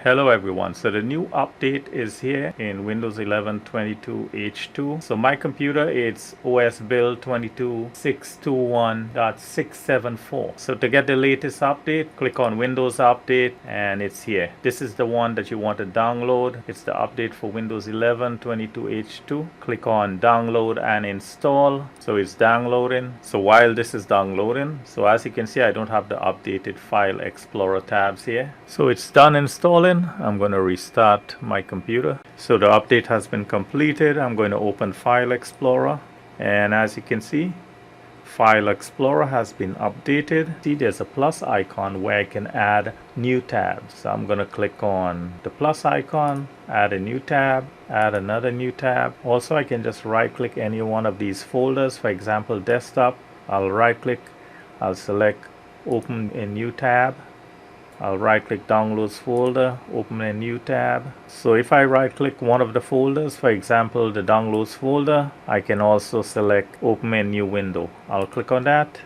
Hello everyone, so the new update is here in Windows 11 22H2. So my computer, it's OS build 22621.674. So to get the latest update, click on Windows Update and it's here. This is the one that you want to download. It's the update for Windows 11 22H2. Click on download and install. So it's downloading. So while this is downloading, so as you can see, I don't have the updated File Explorer tabs here. So it's done installing. I'm going to restart my computer. So the update has been completed. I'm going to open File Explorer, and as you can see, File Explorer has been updated. See, there's a plus icon where I can add new tabs. So I'm going to click on the plus icon, add a new tab, add another new tab. Also, I can just right click any one of these folders. For example, desktop, I'll right click, I'll select open a new tab. I'll right click downloads folder, open a new tab. So if I right click one of the folders, for example the downloads folder, I can also select open a new window. I'll click on that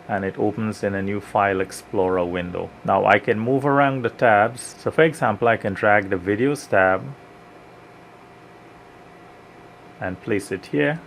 and it opens in a new File Explorer window. Now I can move around the tabs. So for example, I can drag the videos tab and place it here.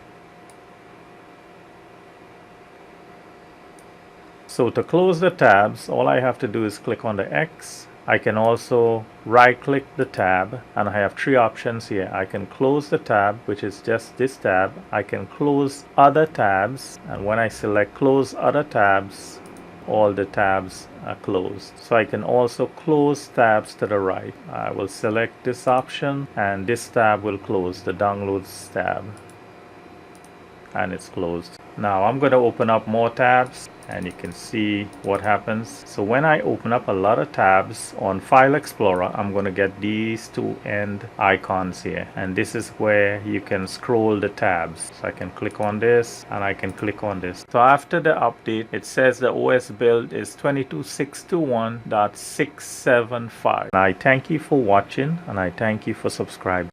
So to close the tabs, all I have to do is click on the X. I can also right click the tab and I have three options here. I can close the tab, which is just this tab. I can close other tabs, and when I select close other tabs, all the tabs are closed. So I can also close tabs to the right. I will select this option and this tab will close, the downloads tab, and it's closed. Now I'm going to open up more tabs and you can see what happens. So when I open up a lot of tabs on File Explorer, I'm going to get these two end icons here, and this is where you can scroll the tabs. So I can click on this and I can click on this. So after the update, it says the OS build is 22621.675. I thank you for watching and I thank you for subscribing.